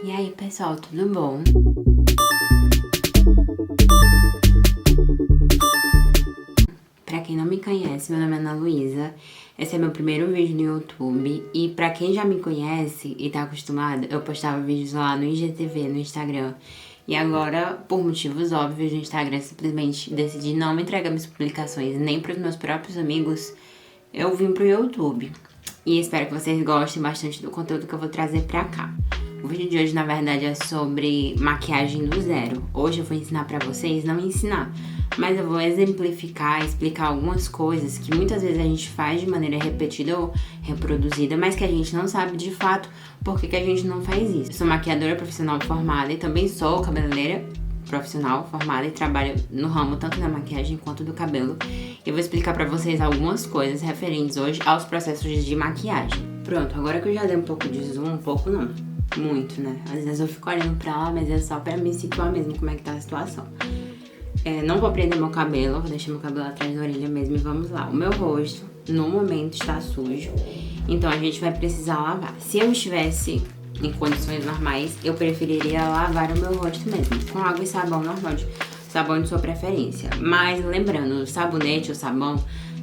E aí, pessoal, tudo bom? Pra quem não me conhece, meu nome é Ana Luísa. Esse é meu primeiro vídeo no YouTube. E pra quem já me conhece e tá acostumado, eu postava vídeos lá no IGTV, no Instagram. E agora, por motivos óbvios, no Instagram simplesmente decidi não me entregar minhas publicações nem pros meus próprios amigos. Eu vim pro YouTube. E espero que vocês gostem bastante do conteúdo que eu vou trazer pra cá. O vídeo de hoje, na verdade, é sobre maquiagem do zero. Hoje eu vou ensinar pra vocês, não ensinar, mas eu vou exemplificar, explicar algumas coisas que muitas vezes a gente faz de maneira repetida ou reproduzida, mas que a gente não sabe de fato por que a gente não faz isso. Eu sou maquiadora profissional formada e também sou cabeleireira profissional formada e trabalho no ramo tanto da maquiagem quanto do cabelo. Eu vou explicar pra vocês algumas coisas referentes hoje aos processos de maquiagem. Pronto, agora que eu já dei um pouco de zoom, um pouco não, muito, né? Às vezes eu fico olhando pra lá, mas é só pra me situar mesmo como é que tá a situação. Não vou prender meu cabelo, vou deixar meu cabelo atrás da orelha mesmo e vamos lá. O meu rosto, no momento, está sujo, então a gente vai precisar lavar. Se eu estivesse em condições normais, eu preferiria lavar o meu rosto mesmo, com água e sabão normal, sabão de sua preferência. Mas lembrando, o sabonete ou sabão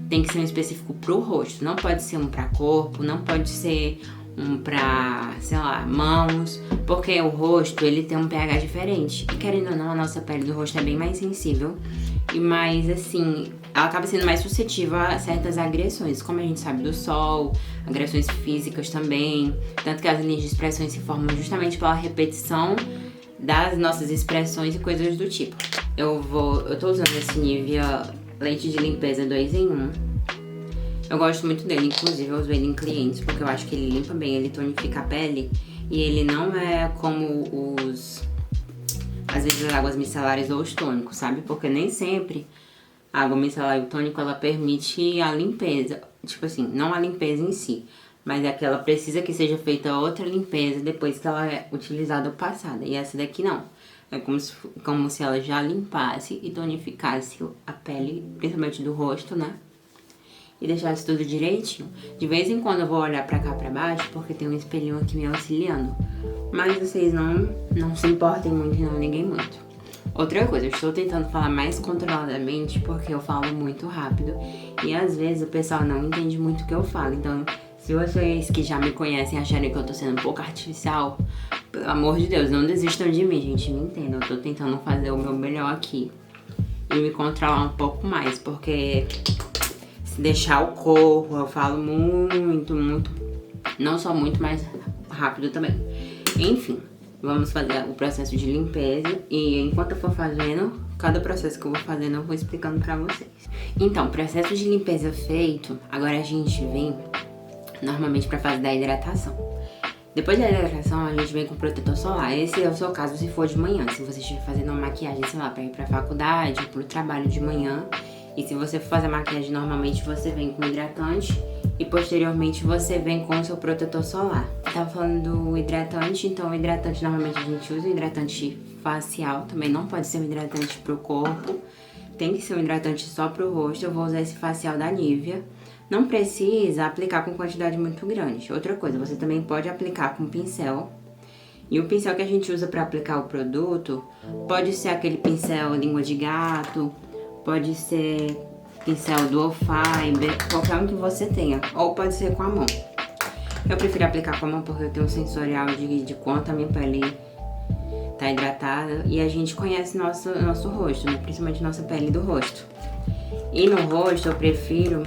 tem que ser um específico pro rosto, não pode ser um pra corpo, não pode ser um pra, sei lá, mãos, porque o rosto, ele tem um pH diferente. E querendo ou não, a nossa pele do rosto é bem mais sensível e mais, assim, ela acaba sendo mais suscetível a certas agressões, como a gente sabe do sol, agressões físicas também, tanto que as linhas de expressão se formam justamente pela repetição das nossas expressões e coisas do tipo. Eu tô usando esse Nivea Lente de Limpeza 2 em 1. Eu gosto muito dele, inclusive eu uso ele em clientes, porque eu acho que ele limpa bem, ele tonifica a pele. E ele não é como às vezes, as águas micelares ou os tônicos, sabe? Porque nem sempre a água micelar e o tônico, ela permite a limpeza. Tipo assim, não a limpeza em si, mas é que ela precisa que seja feita outra limpeza depois que ela é utilizada ou passada. E essa daqui não. É como se ela já limpasse e tonificasse a pele, principalmente do rosto, né? E deixasse tudo direitinho. De vez em quando eu vou olhar pra cá, pra baixo, porque tem um espelhinho aqui me auxiliando. Mas vocês não se importem muito e não liguem muito. Outra coisa, eu estou tentando falar mais controladamente porque eu falo muito rápido. E às vezes o pessoal não entende muito o que eu falo. Então, se vocês que já me conhecem acharem que eu tô sendo um pouco artificial, pelo amor de Deus, não desistam de mim, gente. Me entendam, eu tô tentando fazer o meu melhor aqui. E me controlar um pouco mais, porque deixar o corpo, eu falo muito, não só muito, mas rápido também. Enfim, vamos fazer o processo de limpeza e enquanto eu for fazendo, cada processo que eu vou fazendo eu vou explicando pra vocês. Então, processo de limpeza feito, agora a gente vem normalmente pra fase da hidratação. Depois da hidratação, a gente vem com protetor solar. Esse é o seu caso se for de manhã, se você estiver fazendo uma maquiagem, sei lá, pra ir pra faculdade, pro trabalho de manhã. E se você for fazer maquiagem normalmente, você vem com hidratante e posteriormente você vem com o seu protetor solar. Eu tava falando do hidratante, então o hidratante normalmente a gente usa o hidratante facial, também não pode ser um hidratante pro corpo, tem que ser um hidratante só pro rosto. Eu vou usar esse facial da Nivea. Não precisa aplicar com quantidade muito grande. Outra coisa, você também pode aplicar com pincel. E o pincel que a gente usa pra aplicar o produto pode ser aquele pincel língua de gato, pode ser pincel dual fiber, qualquer um que você tenha, ou pode ser com a mão. Eu prefiro aplicar com a mão porque eu tenho um sensorial de quanto a minha pele tá hidratada e a gente conhece nosso rosto, né? Principalmente nossa pele do rosto. E no rosto eu prefiro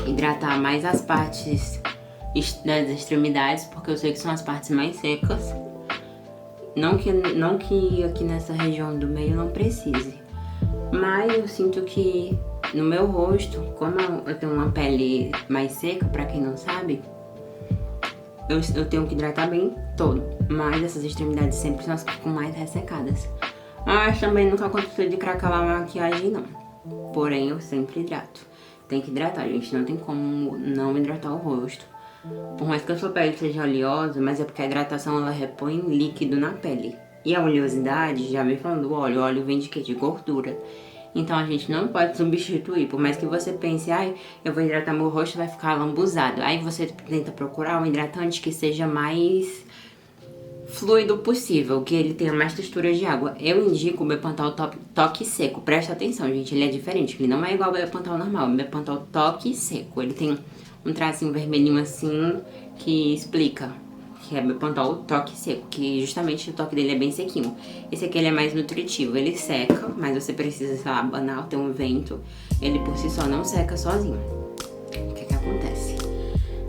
hidratar mais as partes das extremidades, porque eu sei que são as partes mais secas. Não que aqui nessa região do meio não precise. Mas eu sinto que no meu rosto, como eu tenho uma pele mais seca, pra quem não sabe, eu tenho que hidratar bem todo. Mas essas extremidades sempre são as que ficam mais ressecadas. Mas também nunca aconteceu de craquelar a maquiagem, não. Porém, eu sempre hidrato. Tem que hidratar, gente. Não tem como não hidratar o rosto. Por mais que a sua pele seja oleosa, mas é porque a hidratação ela repõe líquido na pele. E a oleosidade, já vem falando do óleo. O óleo vem de quê? De gordura. Então a gente não pode substituir. Por mais que você pense, eu vou hidratar meu rosto, vai ficar lambuzado. Aí você tenta procurar um hidratante que seja mais fluido possível, que ele tenha mais textura de água. Eu indico o Bepantol Toque Seco. Presta atenção, gente, ele é diferente. Ele não é igual ao Bepantol normal. O Bepantol Toque Seco. Ele tem um tracinho vermelhinho assim que explica que é Bepantol Toque Seco, que justamente o toque dele é bem sequinho. Esse aqui ele é mais nutritivo, ele seca, mas você precisa, sei lá, abanar, ter um vento. Ele por si só não seca sozinho. O que acontece?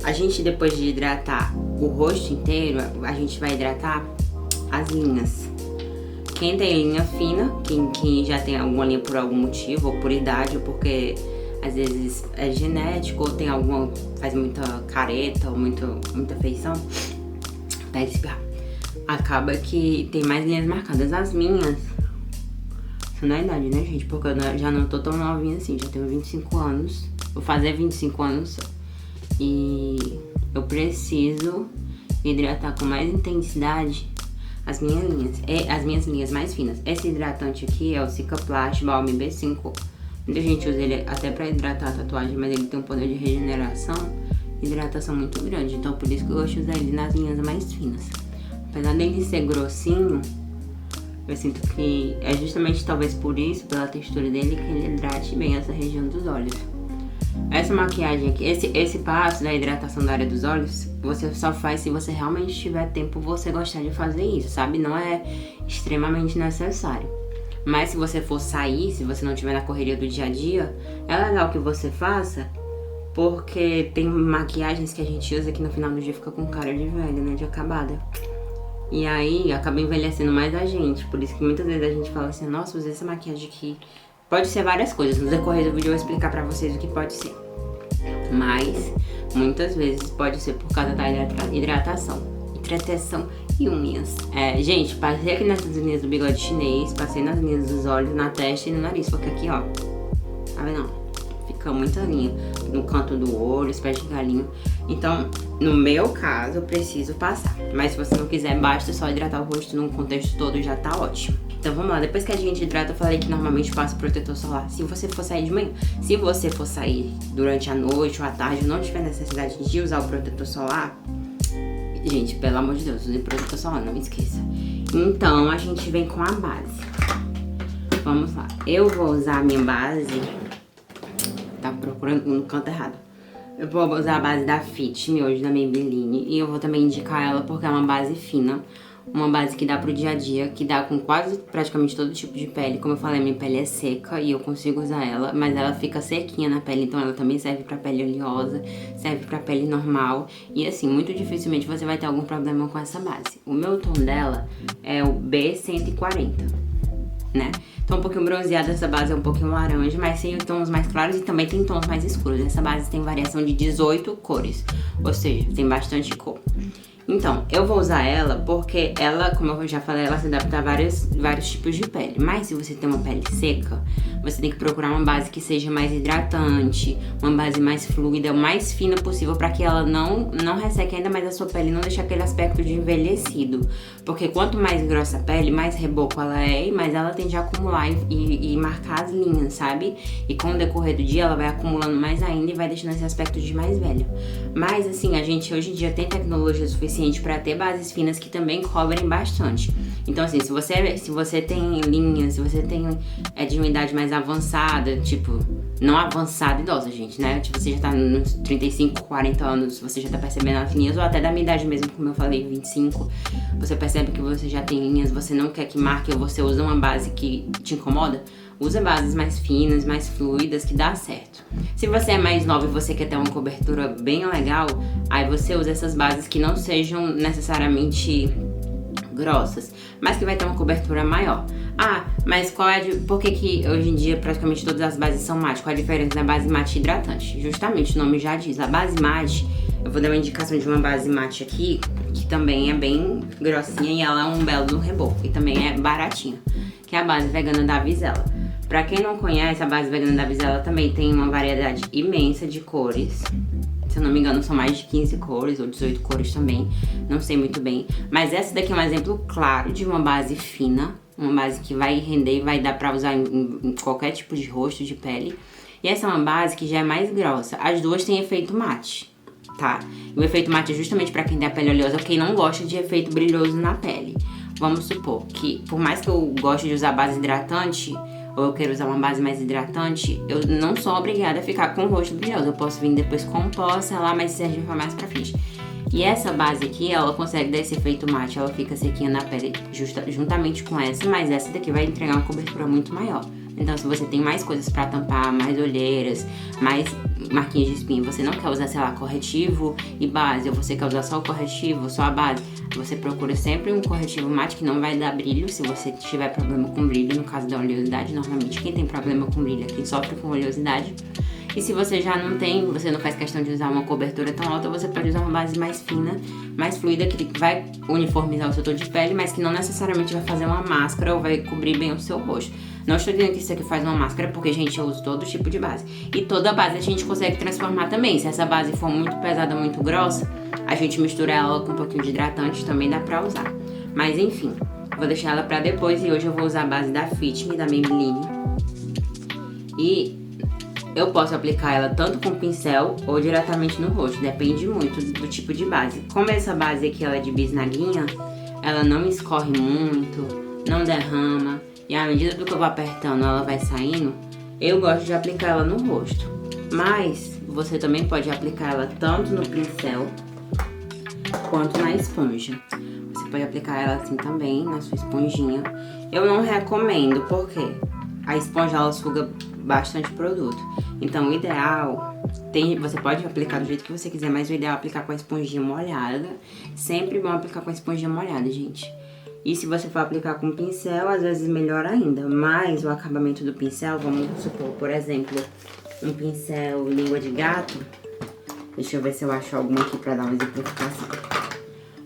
A gente, depois de hidratar o rosto inteiro, a gente vai hidratar as linhas. Quem tem linha fina, quem já tem alguma linha por algum motivo, ou por idade, ou porque às vezes é genético, ou tem alguma, faz muita careta, ou muita feição, pega espirrar. Acaba que tem mais linhas marcadas. As minhas são da idade, né, gente? Porque eu já não tô tão novinha assim, já tenho 25 anos. Vou fazer 25 anos e eu preciso hidratar com mais intensidade as minhas linhas mais finas. Esse hidratante aqui é o Cicaplast Balm B5. Muita gente usa ele até pra hidratar a tatuagem, mas ele tem um poder de regeneração e hidratação muito grande. Então por isso que eu gosto de usar ele nas linhas mais finas. Apesar dele ser grossinho, eu sinto que é justamente talvez por isso, pela textura dele, que ele hidrate bem essa região dos olhos. Essa maquiagem aqui, esse passo da hidratação da área dos olhos, você só faz se você realmente tiver tempo, você gostar de fazer isso, sabe? Não é extremamente necessário. Mas se você for sair, se você não estiver na correria do dia a dia, é legal que você faça, porque tem maquiagens que a gente usa que no final do dia fica com cara de velha, né? De acabada. E aí acaba envelhecendo mais a gente. Por isso que muitas vezes a gente fala assim, nossa, usei essa maquiagem aqui. Pode ser várias coisas. No decorrer do vídeo eu vou explicar pra vocês o que pode ser. Mas muitas vezes pode ser por causa da hidratação e unhas. Gente, passei aqui nessas linhas do bigode chinês, passei nas linhas dos olhos, na testa e no nariz. Porque aqui, ó, tá vendo? Fica muita linha no canto do olho, os pés de galinho. Então, no meu caso, eu preciso passar. Mas se você não quiser, basta só hidratar o rosto num contexto todo, já tá ótimo. Então vamos lá, depois que a gente hidrata, eu falei que normalmente passa protetor solar. Se você for sair de manhã, se você for sair durante a noite ou à tarde, não tiver necessidade de usar o protetor solar, gente, pelo amor de Deus, use protetor solar, não me esqueça. Então a gente vem com a base. Vamos lá, eu vou usar a minha base. Tá procurando no canto errado. Eu vou usar a base da Fit Me hoje, da Maybelline. E eu vou também indicar ela porque é uma base fina. Uma base que dá pro dia a dia, que dá com quase praticamente todo tipo de pele. Como eu falei, minha pele é seca e eu consigo usar ela, mas ela fica sequinha na pele, então ela também serve pra pele oleosa, serve pra pele normal. E assim, muito dificilmente você vai ter algum problema com essa base. O meu tom dela é o B140, né? Então um pouquinho bronzeada, essa base é um pouquinho laranja, mas tem tons mais claros e também tem tons mais escuros. Essa base tem variação de 18 cores, ou seja, tem bastante cor. Então, eu vou usar ela porque ela, como eu já falei, ela se adapta a vários tipos de pele. Mas se você tem uma pele seca, você tem que procurar uma base que seja mais hidratante, uma base mais fluida, o mais fina possível, para que ela não resseque ainda mais a sua pele e não deixe aquele aspecto de envelhecido. Porque quanto mais grossa a pele, mais reboco ela é, e mais ela tende a acumular e marcar as linhas, sabe? E com o decorrer do dia, ela vai acumulando mais ainda e vai deixando esse aspecto de mais velho. Mas assim, a gente hoje em dia tem tecnologia suficiente para ter bases finas que também cobrem bastante. Então assim, se você tem linhas, se você tem de uma idade mais avançada, tipo, não avançada idosa, gente, né? Tipo, você já tá nos 35, 40 anos, você já tá percebendo as linhas, ou até da minha idade mesmo, como eu falei, 25, você percebe que você já tem linhas, você não quer que marque, ou você usa uma base que te incomoda, usa bases mais finas, mais fluidas, que dá certo. Se você é mais nova e você quer ter uma cobertura bem legal, aí você usa essas bases que não sejam necessariamente grossas, mas que vai ter uma cobertura maior. Ah, mas por que hoje em dia praticamente todas as bases são mate? Qual a diferença da base mate e hidratante? Justamente, o nome já diz, a base mate, eu vou dar uma indicação de uma base mate aqui, que também é bem grossinha e ela é um belo do reboco, e também é baratinha, que é a base vegana da Avisela. Pra quem não conhece, a base vegana da Avisela também tem uma variedade imensa de cores. Se eu não me engano, são mais de 15 cores ou 18 cores também, não sei muito bem. Mas essa daqui é um exemplo claro de uma base fina, uma base que vai render e vai dar pra usar em qualquer tipo de rosto, de pele. E essa é uma base que já é mais grossa. As duas têm efeito mate. tá? E o efeito mate é justamente pra quem tem a pele oleosa, quem não gosta de efeito brilhoso na pele. Vamos supor que, por mais que eu goste de usar base hidratante, ou eu quero usar uma base mais hidratante, eu não sou obrigada a ficar com o rosto brilhoso. Eu posso vir depois com pó, sei lá, mas serve pra mais pra frente. E essa base aqui, ela consegue dar esse efeito mate, ela fica sequinha na pele juntamente com essa, mas essa daqui vai entregar uma cobertura muito maior. Então, se você tem mais coisas pra tampar, mais olheiras, mais marquinhas de espinha, você não quer usar, sei lá, corretivo e base, ou você quer usar só o corretivo, só a base, você procura sempre um corretivo mate que não vai dar brilho, se você tiver problema com brilho, no caso da oleosidade. Normalmente quem tem problema com brilho é quem sofre com oleosidade. E se você já não tem, você não faz questão de usar uma cobertura tão alta, você pode usar uma base mais fina, mais fluida, que vai uniformizar o seu tom de pele, mas que não necessariamente vai fazer uma máscara ou vai cobrir bem o seu rosto. Não estou dizendo que isso aqui faz uma máscara, porque, gente, eu uso todo tipo de base. E toda base a gente consegue transformar também. Se essa base for muito pesada, muito grossa, a gente mistura ela com um pouquinho de hidratante, também dá pra usar. Mas, enfim, vou deixar ela pra depois e hoje eu vou usar a base da Fit Me, da Maybelline. E eu posso aplicar ela tanto com pincel ou diretamente no rosto, depende muito do tipo de base. Como essa base aqui ela é de bisnaguinha, ela não escorre muito, não derrama, e à medida do que eu vou apertando ela vai saindo, eu gosto de aplicar ela no rosto. Mas você também pode aplicar ela tanto no pincel quanto na esponja. Você pode aplicar ela assim também, na sua esponjinha. Eu não recomendo, porque a esponja ela suga bastante produto. Então, o ideal, você pode aplicar do jeito que você quiser, mas o ideal é aplicar com a esponjinha molhada. Sempre bom aplicar com a esponjinha molhada, gente. E se você for aplicar com pincel, às vezes melhor ainda. Mas o acabamento do pincel, vamos supor, por exemplo, um pincel língua de gato. Deixa eu ver se eu acho algum aqui pra dar uma exemplificação.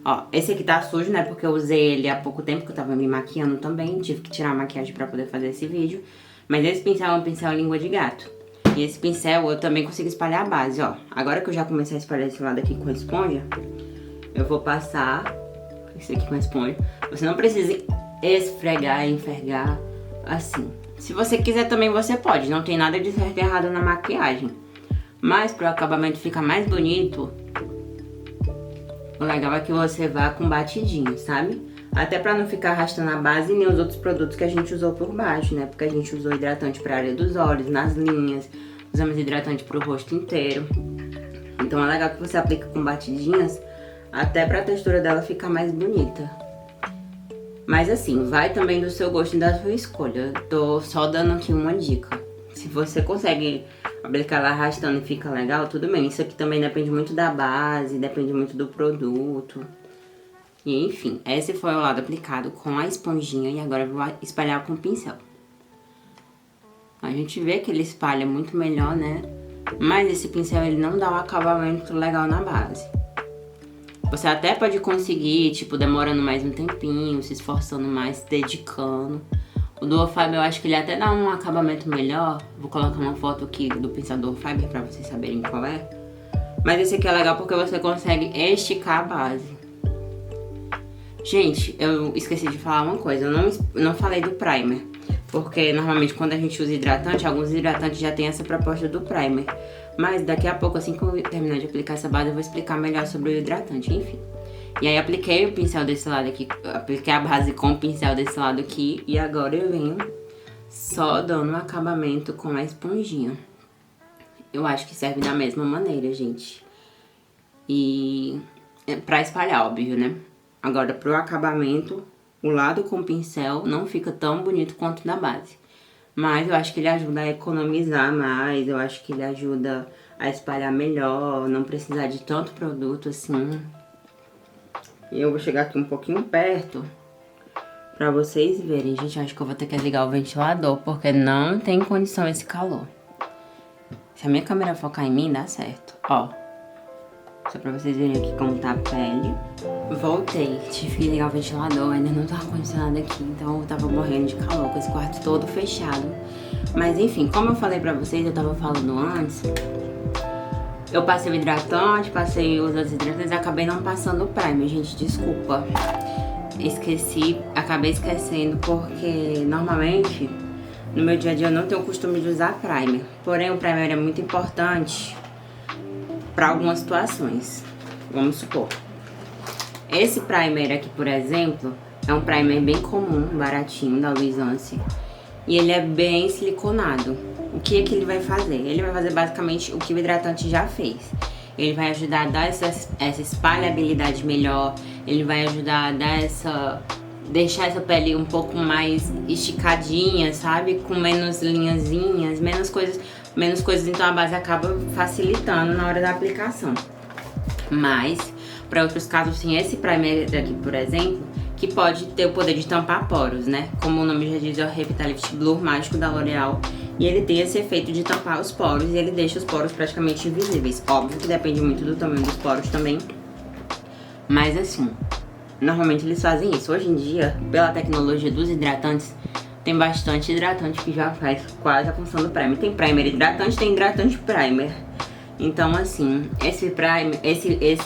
Ó, esse aqui tá sujo, né? Porque eu usei ele há pouco tempo, que eu tava me maquiando também. Tive que tirar a maquiagem pra poder fazer esse vídeo. Mas esse pincel é um pincel língua de gato. E esse pincel eu também consigo espalhar a base, ó. Agora que eu já comecei a espalhar esse lado aqui com a esponja, eu vou passar esse aqui com a esponja. Você não precisa esfregar e enfergar assim. Se você quiser também você pode, não tem nada de certo e errado na maquiagem. Mas para o acabamento ficar mais bonito, o legal é que você vá com batidinho, sabe? Até pra não ficar arrastando a base nem os outros produtos que a gente usou por baixo, né? Porque a gente usou hidratante pra área dos olhos, nas linhas, usamos hidratante pro rosto inteiro. Então é legal que você aplica com batidinhas, até pra textura dela ficar mais bonita. Mas assim, vai também do seu gosto e da sua escolha. Eu tô só dando aqui uma dica. Se você consegue aplicar ela arrastando e fica legal, tudo bem. Isso aqui também depende muito da base, depende muito do produto. E enfim, esse foi o lado aplicado com a esponjinha e agora eu vou espalhar com o pincel. A gente vê que ele espalha muito melhor, né? Mas esse pincel ele não dá um acabamento legal na base. Você até pode conseguir, tipo, demorando mais um tempinho, se esforçando mais, se dedicando. O Duo Fiber eu acho que ele até dá um acabamento melhor. Vou colocar uma foto aqui do pincel Duo Fiber pra vocês saberem qual é. Mas esse aqui é legal porque você consegue esticar a base. Gente, eu esqueci de falar uma coisa, eu não falei do primer, porque normalmente quando a gente usa hidratante, alguns hidratantes já tem essa proposta do primer. Mas daqui a pouco, assim que eu terminar de aplicar essa base, eu vou explicar melhor sobre o hidratante, enfim. E aí apliquei o pincel desse lado aqui, apliquei a base com o pincel desse lado aqui, e agora eu venho só dando um acabamento com a esponjinha. Eu acho que serve da mesma maneira, gente. E pra espalhar, óbvio, né? Agora, pro acabamento, o lado com o pincel não fica tão bonito quanto da base. Mas eu acho que ele ajuda a economizar mais, eu acho que ele ajuda a espalhar melhor, não precisar de tanto produto assim. E eu vou chegar aqui um pouquinho perto pra vocês verem. Gente, acho que eu vou ter que ligar o ventilador, porque não tem condição esse calor. Se a minha câmera focar em mim, dá certo. Ó. Só pra vocês verem aqui como tá a pele. Voltei, tive que ligar o ventilador, ainda não tava condicionado aqui, então eu tava morrendo de calor com esse quarto todo fechado. Mas enfim, como eu falei pra vocês, eu tava falando antes, eu passei o hidratante, passei os outros hidratantes e acabei não passando o primer, gente, desculpa. Esqueci, acabei esquecendo porque normalmente no meu dia a dia eu não tenho o costume de usar primer. Porém o primer é muito importante para algumas situações. Vamos supor. Esse primer aqui, por exemplo, é um primer bem comum, baratinho, da Luisance. E ele é bem siliconado. O que é que ele vai fazer? Ele vai fazer basicamente o que o hidratante já fez. Ele vai ajudar a dar essa espalhabilidade melhor. Ele vai ajudar a dar deixar essa pele um pouco mais esticadinha, sabe? Com menos linhazinhas, menos coisas. Então a base acaba facilitando na hora da aplicação. Mas, para outros casos, sim, esse primer daqui, por exemplo, que pode ter o poder de tampar poros, né? Como o nome já diz, é o Revitalift Blur Mágico da L'Oréal. E ele tem esse efeito de tampar os poros e ele deixa os poros praticamente invisíveis. Óbvio que depende muito do tamanho dos poros também. Mas assim, normalmente eles fazem isso. Hoje em dia, pela tecnologia dos hidratantes, tem bastante hidratante que já faz quase a função do primer. Tem primer hidratante, tem hidratante primer. Então assim, esse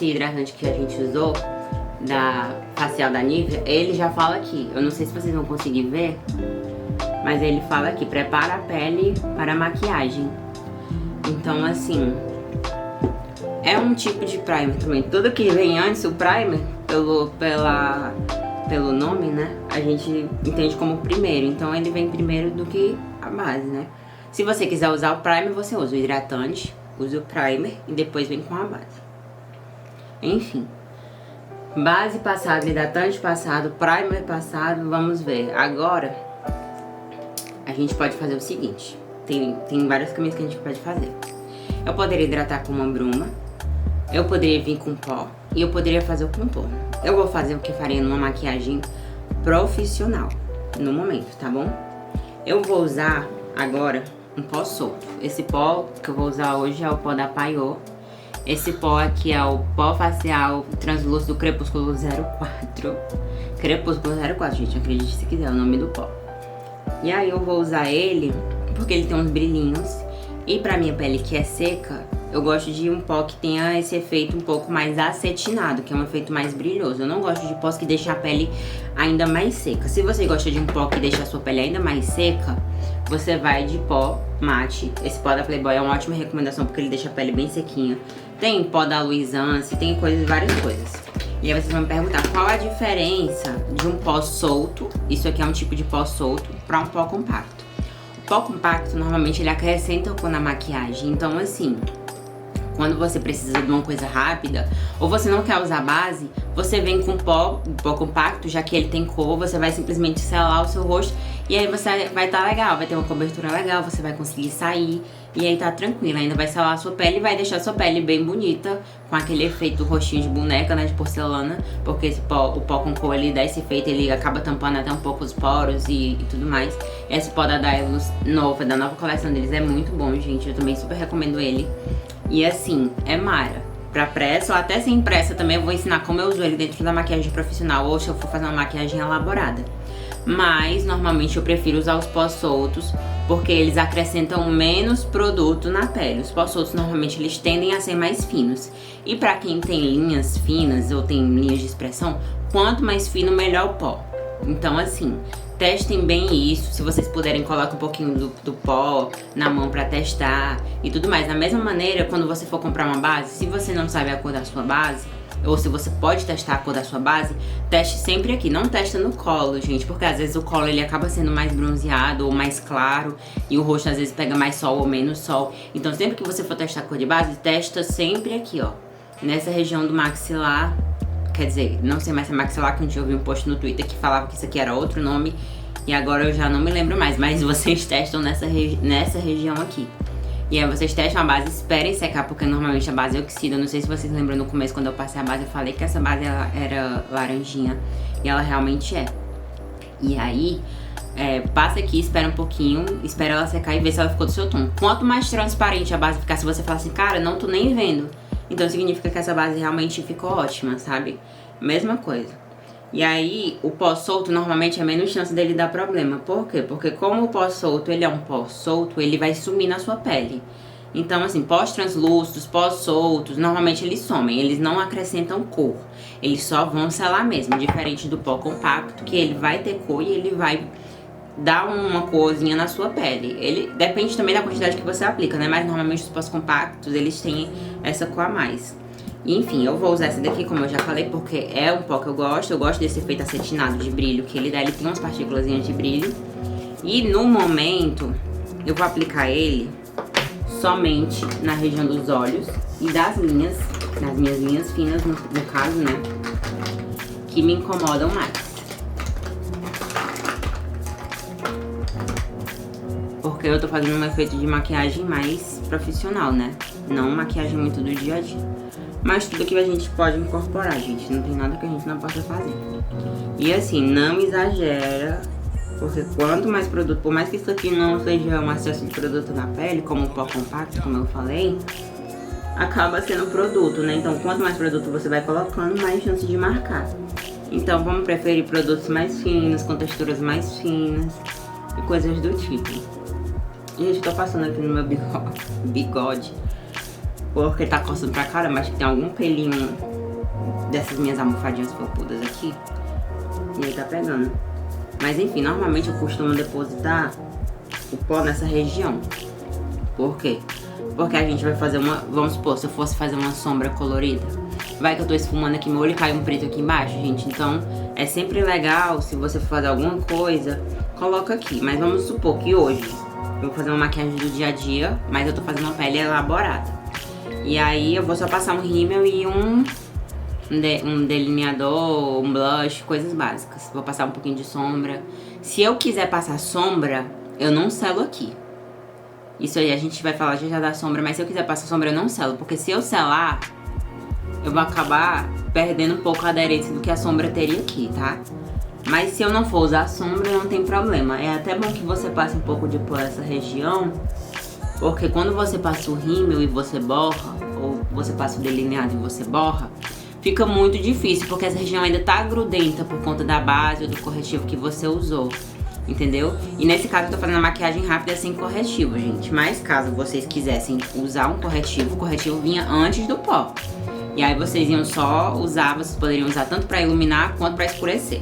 hidratante que a gente usou, da facial da Nivea, ele já fala aqui, eu não sei se vocês vão conseguir ver, mas ele fala aqui, prepara a pele para a maquiagem. Então assim, é um tipo de primer também. Tudo que vem antes, o primer, pelo nome, né, a gente entende como primeiro. Então ele vem primeiro do que a base, né. Se você quiser usar o primer, você usa o hidratante, usa o primer e depois vem com a base. Enfim, base passada, hidratante passado, primer passado, vamos ver. Agora, a gente pode fazer o seguinte, tem vários caminhos que a gente pode fazer. Eu poderia hidratar com uma bruma, eu poderia vir com pó e eu poderia fazer o contorno. Eu vou fazer o que eu faria numa maquiagem profissional, no momento, tá bom? Eu vou usar agora um pó solto. Esse pó que eu vou usar hoje é o pó da Payot. Esse pó aqui é o pó facial translúcido Crepúsculo 04. Crepúsculo 04, gente, acredite se quiser, é o nome do pó. E aí eu vou usar ele porque ele tem uns brilhinhos. E pra minha pele que é seca, eu gosto de um pó que tenha esse efeito um pouco mais acetinado, que é um efeito mais brilhoso. Eu não gosto de pós que deixam a pele ainda mais seca. Se você gosta de um pó que deixa a sua pele ainda mais seca, você vai de pó mate. Esse pó da Playboy é uma ótima recomendação porque ele deixa a pele bem sequinha. Tem pó da Luisance, tem várias coisas. E aí vocês vão me perguntar qual a diferença de um pó solto, isso aqui é um tipo de pó solto, para um pó compacto. O pó compacto, normalmente, ele acrescenta um pouco na maquiagem. Então, assim, quando você precisa de uma coisa rápida, ou você não quer usar base, você vem com pó compacto, já que ele tem cor, você vai simplesmente selar o seu rosto e aí você vai estar legal, vai ter uma cobertura legal, você vai conseguir sair e aí tá tranquilo, ainda vai selar a sua pele e vai deixar a sua pele bem bonita, com aquele efeito rostinho de boneca, né, de porcelana, porque o pó com cor ele dá esse efeito, ele acaba tampando até um pouco os poros e tudo mais. Esse pó da Dailus da nova coleção deles é muito bom, gente, eu também super recomendo ele. E assim, é mara. Pra pressa ou até sem pressa também eu vou ensinar como eu uso ele dentro da maquiagem profissional ou se eu for fazer uma maquiagem elaborada. Mas, normalmente, eu prefiro usar os pós soltos porque eles acrescentam menos produto na pele. Os pós soltos, normalmente, eles tendem a ser mais finos. E pra quem tem linhas finas ou tem linhas de expressão, quanto mais fino, melhor o pó. Então, assim, testem bem isso. Se vocês puderem, coloquem um pouquinho do pó na mão pra testar e tudo mais. Da mesma maneira, quando você for comprar uma base, se você não sabe a cor da sua base, ou se você pode testar a cor da sua base, teste sempre aqui. Não testa no colo, gente, porque às vezes o colo ele acaba sendo mais bronzeado ou mais claro e o rosto às vezes pega mais sol ou menos sol. Então sempre que você for testar a cor de base, testa sempre aqui, ó, nessa região do maxilar. Quer dizer, não sei mais se é maxilar, que um dia eu vi um post no Twitter que falava que isso aqui era outro nome e agora eu já não me lembro mais, mas vocês testam nessa região aqui. E aí vocês testam a base, esperem secar, porque normalmente a base é oxida. Não sei se vocês lembram no começo, quando eu passei a base, eu falei que essa base ela era laranjinha. E ela realmente é. E aí, passa aqui, espera um pouquinho, espera ela secar e vê se ela ficou do seu tom. Quanto mais transparente a base ficar, se você falar assim, cara, não tô nem vendo, então significa que essa base realmente ficou ótima, sabe? Mesma coisa. E aí, o pó solto, normalmente, é menos chance dele dar problema. Por quê? Porque como o pó solto, ele é um pó solto, ele vai sumir na sua pele. Então, assim, pós translúcidos, pós soltos, normalmente eles somem, eles não acrescentam cor. Eles só vão selar mesmo, diferente do pó compacto, que ele vai ter cor e ele vai dá uma corzinha na sua pele. Ele depende também da quantidade que você aplica, né? Mas normalmente os pós compactos, eles têm essa cor a mais. E, enfim, eu vou usar essa daqui, como eu já falei, porque é um pó que eu gosto. Eu gosto desse efeito acetinado de brilho que ele dá. Ele tem umas partículas de brilho. E no momento, eu vou aplicar ele somente na região dos olhos e das linhas, nas minhas linhas finas, no caso, né? Que me incomodam mais. Porque eu tô fazendo um efeito de maquiagem mais profissional, né? Não maquiagem muito do dia a dia. Mas tudo que a gente pode incorporar, gente. Não tem nada que a gente não possa fazer. E assim, não exagera. Porque quanto mais produto, por mais que isso aqui não seja um excesso de produto na pele, como o pó compacto, como eu falei, acaba sendo produto, né? Então, quanto mais produto você vai colocando, mais chance de marcar. Então, vamos preferir produtos mais finos, com texturas mais finas e coisas do tipo. Gente, eu tô passando aqui no meu bigode porque tá coçando pra caramba. Acho que tem algum pelinho dessas minhas almofadinhas felpudas aqui e aí tá pegando. Mas enfim, normalmente eu costumo depositar o pó nessa região. Por quê? Porque a gente vai fazer uma... Vamos supor, se eu fosse fazer uma sombra colorida, vai que eu tô esfumando aqui meu olho e cai um preto aqui embaixo, gente. Então, é sempre legal, se você for fazer alguma coisa, coloca aqui. Mas vamos supor que hoje eu vou fazer uma maquiagem do dia a dia, mas eu tô fazendo uma pele elaborada. E aí eu vou só passar um rímel e um delineador, um blush, coisas básicas. Vou passar um pouquinho de sombra. Se eu quiser passar sombra, eu não selo aqui. Isso aí a gente vai falar já da sombra, mas se eu quiser passar sombra, eu não selo. Porque se eu selar, eu vou acabar perdendo um pouco a aderência do que a sombra teria aqui, tá? Mas se eu não for usar sombra, não tem problema. É até bom que você passe um pouco de pó nessa região, porque quando você passa o rímel e você borra, ou você passa o delineado e você borra, fica muito difícil, porque essa região ainda tá grudenta por conta da base ou do corretivo que você usou, entendeu? E nesse caso eu tô fazendo a maquiagem rápida sem corretivo, gente. Mas caso vocês quisessem usar um corretivo, o corretivo vinha antes do pó. E aí vocês iam só usar, vocês poderiam usar tanto pra iluminar quanto pra escurecer.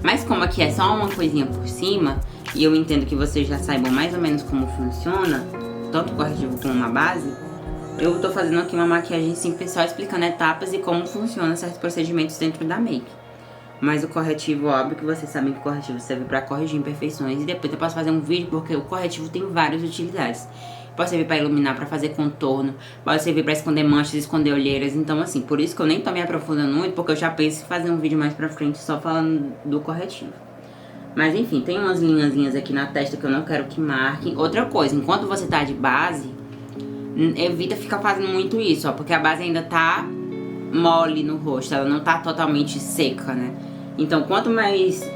Mas como aqui é só uma coisinha por cima, e eu entendo que vocês já saibam mais ou menos como funciona, tanto o corretivo como uma base, eu tô fazendo aqui uma maquiagem simples, só explicando etapas e como funciona certos procedimentos dentro da make. Mas o corretivo, óbvio que vocês sabem que o corretivo serve pra corrigir imperfeições, e depois eu posso fazer um vídeo, porque o corretivo tem várias utilidades. Pode servir pra iluminar, pra fazer contorno, pode servir pra esconder manchas, esconder olheiras. Então assim, por isso que eu nem tô me aprofundando muito, porque eu já penso em fazer um vídeo mais pra frente só falando do corretivo. Mas enfim, tem umas linhazinhas aqui na testa que eu não quero que marquem. Outra coisa, enquanto você tá de base, evita ficar fazendo muito isso, ó, porque a base ainda tá mole no rosto, ela não tá totalmente seca, né? Então quanto mais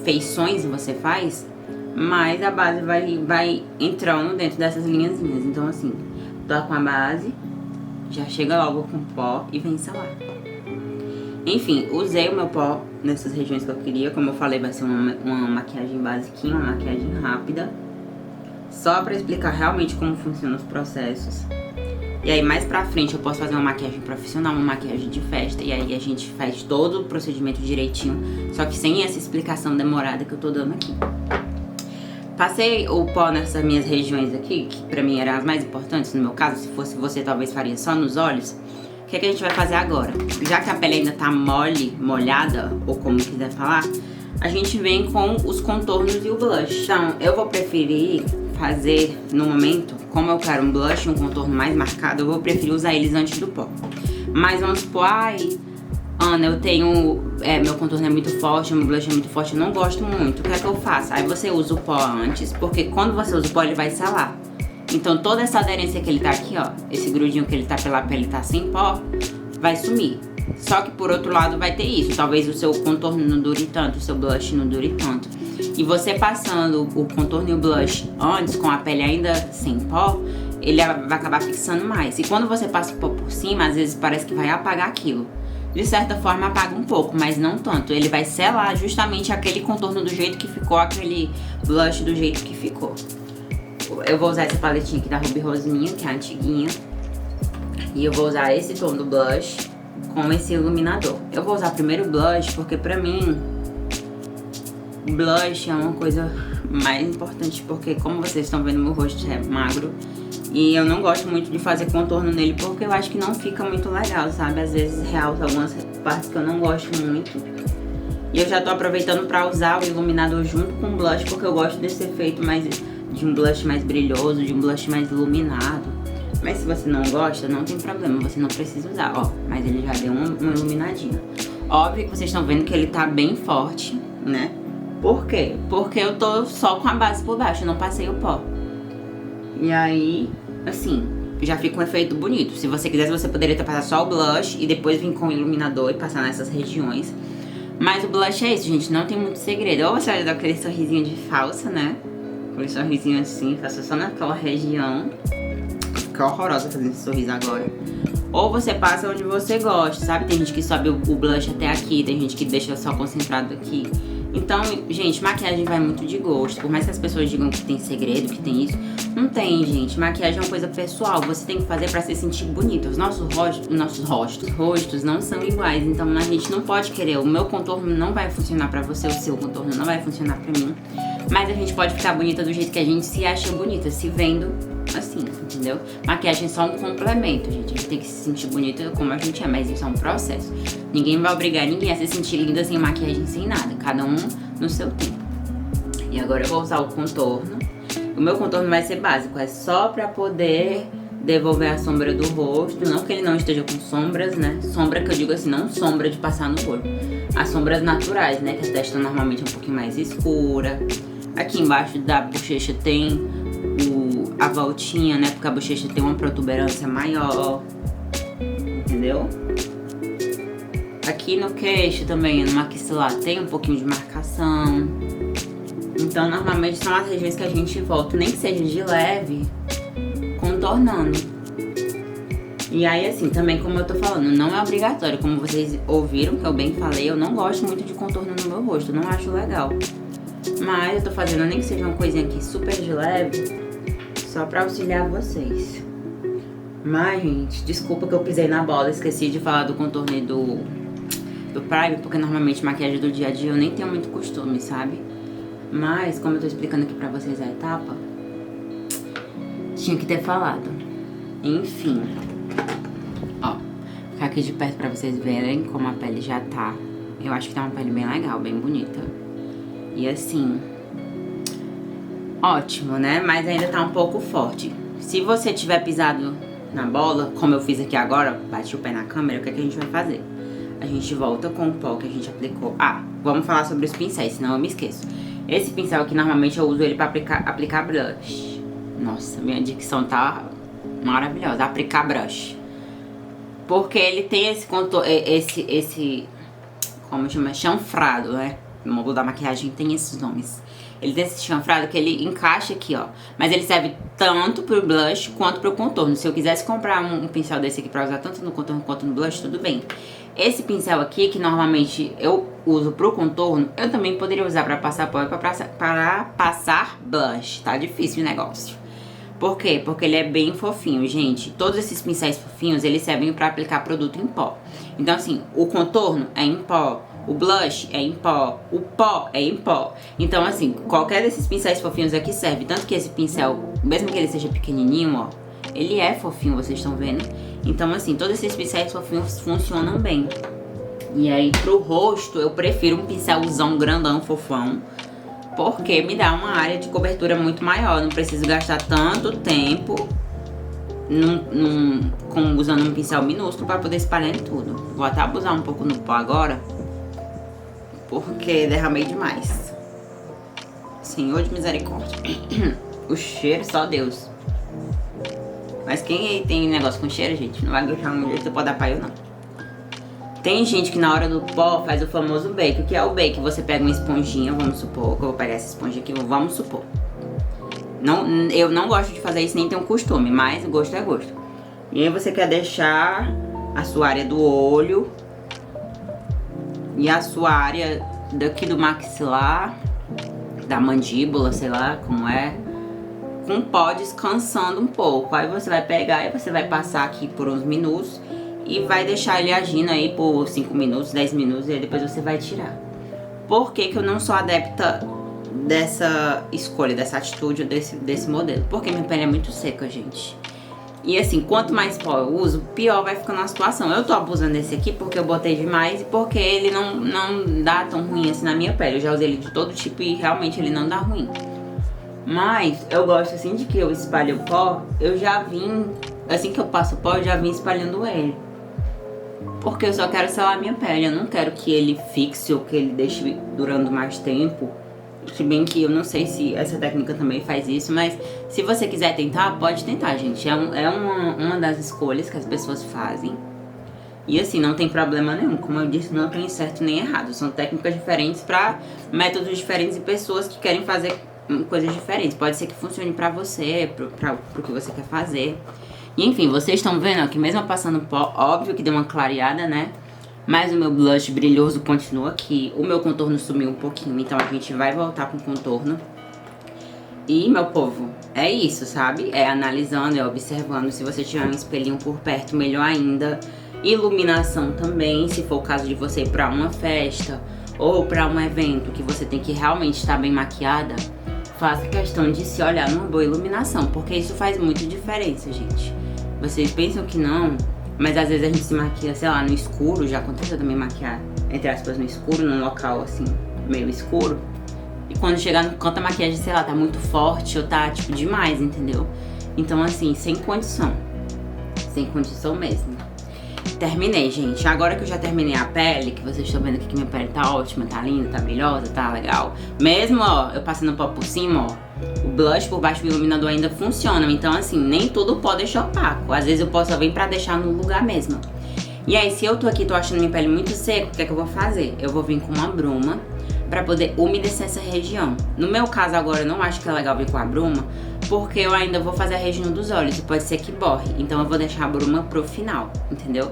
feições você faz, mais a base vai entrando dentro dessas linhazinhas. Então assim, tô com a base, já chega logo com pó e vem selar. Enfim, usei o meu pó nessas regiões que eu queria. Como eu falei, vai ser uma maquiagem basiquinha, uma maquiagem rápida, só pra explicar realmente como funcionam os processos. E aí mais pra frente eu posso fazer uma maquiagem profissional, uma maquiagem de festa, e aí a gente faz todo o procedimento direitinho, só que sem essa explicação demorada que eu tô dando aqui. Passei o pó nessas minhas regiões aqui, que pra mim eram as mais importantes. No meu caso, se fosse você, talvez faria só nos olhos. O que é que a gente vai fazer agora? Já que a pele ainda tá molhada, ou como quiser falar, a gente vem com os contornos e o blush. Então, eu vou preferir fazer, no momento, como eu quero um blush e um contorno mais marcado, eu vou preferir usar eles antes do pó. Mas vamos supor, ai, Ana, eu tenho, meu contorno é muito forte, meu blush é muito forte, eu não gosto muito, o que é que eu faço? Aí você usa o pó antes, porque quando você usa o pó, ele vai selar. Então toda essa aderência que ele tá aqui, ó, esse grudinho que ele tá pela pele tá sem pó, vai sumir. Só que por outro lado vai ter isso, talvez o seu contorno não dure tanto, o seu blush não dure tanto. E você passando o contorno e o blush antes, com a pele ainda sem pó, ele vai acabar fixando mais. E quando você passa o pó por cima, às vezes parece que vai apagar aquilo. De certa forma apaga um pouco, mas não tanto. Ele vai selar justamente aquele contorno do jeito que ficou, aquele blush do jeito que ficou. Eu vou usar essa paletinha aqui da Ruby Rose minha, que é a antiguinha. E eu vou usar esse tom do blush com esse iluminador. Eu vou usar primeiro o blush porque pra mim blush é uma coisa mais importante, porque como vocês estão vendo, meu rosto é magro. E eu não gosto muito de fazer contorno nele, porque eu acho que não fica muito legal, sabe? Às vezes realça algumas partes que eu não gosto muito. E eu já tô aproveitando pra usar o iluminador junto com o blush, porque eu gosto desse efeito mais de um blush mais brilhoso, de um blush mais iluminado. Mas se você não gosta, não tem problema, você não precisa usar, ó. Mas ele já deu uma iluminadinha. Óbvio que vocês estão vendo que ele tá bem forte, né? Por quê? Porque eu tô só com a base por baixo, eu não passei o pó. E aí, assim, já fica um efeito bonito. Se você quisesse, você poderia ter passado só o blush e depois vir com o iluminador e passar nessas regiões. Mas o blush é isso, gente, não tem muito segredo. Ou você vai dar aquele sorrisinho de falsa, né? Aquele sorrisinho assim, faça só naquela região. Fica horrorosa fazendo esse sorriso agora. Ou você passa onde você gosta, sabe? Tem gente que sobe o blush até aqui, tem gente que deixa só concentrado aqui. Então, gente, maquiagem vai muito de gosto. Por mais que as pessoas digam que tem segredo, que tem isso, não tem, gente. Maquiagem é uma coisa pessoal. Você tem que fazer pra se sentir bonita. Os nossos rostos não são iguais. Então, a gente não pode querer. O meu contorno não vai funcionar pra você, o seu contorno não vai funcionar pra mim. Mas a gente pode ficar bonita do jeito que a gente se acha bonita, se vendo assim, entendeu? Maquiagem é só um complemento, gente. A gente tem que se sentir bonita como a gente é, mas isso é um processo. Ninguém vai obrigar ninguém a se sentir linda sem maquiagem, sem nada. Cada um no seu tempo. E agora eu vou usar o contorno. O meu contorno vai ser básico, é só pra poder devolver a sombra do rosto. Não que ele não esteja com sombras, né? Sombra que eu digo assim, não sombra de passar no olho. As sombras naturais, né? Que a testa normalmente é um pouquinho mais escura. Aqui embaixo da bochecha tem a voltinha, né? Porque a bochecha tem uma protuberância maior. Entendeu? Aqui no queixo também, no maxilar, tem um pouquinho de marcação. Então, normalmente são as regiões que a gente volta, nem que seja de leve, contornando. E aí, assim, também como eu tô falando, não é obrigatório. Como vocês ouviram, que eu bem falei, eu não gosto muito de contorno no meu rosto, não acho legal. Mas eu tô fazendo nem que seja uma coisinha aqui super de leve, só pra auxiliar vocês. Mas, gente, desculpa que eu pisei na bola, esqueci de falar do contorno e do primer, porque normalmente maquiagem do dia a dia eu nem tenho muito costume, sabe? Mas, como eu tô explicando aqui pra vocês a etapa, tinha que ter falado. Enfim. Ó, ficar aqui de perto pra vocês verem como a pele já tá. Eu acho que tá uma pele bem legal, bem bonita. E assim, ótimo, né? Mas ainda tá um pouco forte. Se você tiver pisado na bola, como eu fiz aqui agora, bati o pé na câmera, o que é que a gente vai fazer? A gente volta com o pó que a gente aplicou. Ah, vamos falar sobre os pincéis, senão eu me esqueço. Esse pincel aqui, normalmente eu uso ele pra aplicar blush. Nossa, minha dicção tá maravilhosa. Aplicar brush. Porque ele tem esse contorno, como chama? Chanfrado, né? No módulo da maquiagem tem esses nomes. Ele tem esse chanfrado que ele encaixa aqui, ó. Mas ele serve tanto pro blush quanto pro contorno. Se eu quisesse comprar um pincel desse aqui pra usar tanto no contorno quanto no blush, tudo bem. Esse pincel aqui, que normalmente eu uso pro contorno, eu também poderia usar pra passar pó e para passar blush. Tá difícil o negócio. Por quê? Porque ele é bem fofinho, gente. Todos esses pincéis fofinhos, eles servem pra aplicar produto em pó. Então, assim, o contorno é em pó. O blush é em pó, o pó é em pó. Então, assim, qualquer desses pincéis fofinhos aqui serve. Tanto que esse pincel, mesmo que ele seja pequenininho, ó, ele é fofinho, vocês estão vendo? Então, assim, todos esses pincéis fofinhos funcionam bem. E aí, pro rosto, eu prefiro um pincelzão grandão, fofão, porque me dá uma área de cobertura muito maior. Não preciso gastar tanto tempo usando um pincel minúsculo para poder espalhar em tudo. Vou até abusar um pouco no pó agora, porque derramei demais. Senhor de misericórdia. O cheiro, só Deus. Mas quem aí tem negócio com cheiro, gente, não vai deixar um jeito de pó da paio, não. Tem gente que na hora do pó faz o famoso bake. O que é o bake? Você pega uma esponjinha, vamos supor, que eu vou pegar essa esponja aqui, vamos supor. Não, eu não gosto de fazer isso, nem tenho costume, mas gosto é gosto. E aí você quer deixar a sua área do olho e a sua área daqui do maxilar, da mandíbula, sei lá como é, com pó descansando um pouco. Aí você vai pegar e você vai passar aqui por uns minutos e vai deixar ele agindo aí por 5 minutos, 10 minutos, e aí depois você vai tirar. por que que eu não sou adepta dessa escolha, dessa atitude, desse modelo. Porque minha pele é muito seca, gente. E assim, quanto mais pó eu uso, pior vai ficando a situação. Eu tô abusando desse aqui porque eu botei demais e porque ele não dá tão ruim assim na minha pele. Eu já usei ele de todo tipo e realmente ele não dá ruim. Mas eu gosto assim de que eu espalho o pó, eu já vim, assim que eu passo o pó, eu já vim espalhando ele. Porque eu só quero selar a minha pele, eu não quero que ele fixe ou que ele deixe durando mais tempo. Se bem que eu não sei se essa técnica também faz isso, mas se você quiser tentar, pode tentar, gente. É uma das escolhas que as pessoas fazem. E assim, não tem problema nenhum. Como eu disse, não tem certo nem errado. São técnicas diferentes para métodos diferentes e pessoas que querem fazer coisas diferentes. Pode ser que funcione pra você, pro que você quer fazer. E enfim, vocês estão vendo ó, que mesmo passando pó, óbvio que deu uma clareada, né? Mas o meu blush brilhoso continua aqui. O meu contorno sumiu um pouquinho, então a gente vai voltar com o contorno. E, meu povo, é isso, sabe? É analisando, é observando. Se você tiver um espelhinho por perto, melhor ainda. Iluminação também, se for o caso de você ir pra uma festa ou pra um evento que você tem que realmente estar bem maquiada, faça questão de se olhar numa boa iluminação, porque isso faz muita diferença, gente. Vocês pensam que não, mas às vezes a gente se maquia, sei lá, no escuro. Já aconteceu também maquiar, entre aspas, no escuro, num local assim, meio escuro. E quando chegar no canto a maquiagem, sei lá, tá muito forte ou tá, tipo, demais, entendeu? Então assim, sem condição. Sem condição mesmo. Terminei, gente. Agora que eu já terminei a pele, que vocês estão vendo aqui que minha pele tá ótima, tá linda, tá brilhosa, tá legal. Mesmo, ó, eu passando pó por cima, ó, o blush por baixo do iluminador ainda funciona. Então, assim, nem tudo pó deixa opaco. Às vezes o pó só vem pra deixar no lugar mesmo. E aí, se eu tô aqui, tô achando minha pele muito seca, o que é que eu vou fazer? Eu vou vir com uma bruma pra poder umedecer essa região. No meu caso agora, eu não acho que é legal vir com a bruma, porque eu ainda vou fazer a região dos olhos e pode ser que borre. Então eu vou deixar a bruma pro final, entendeu?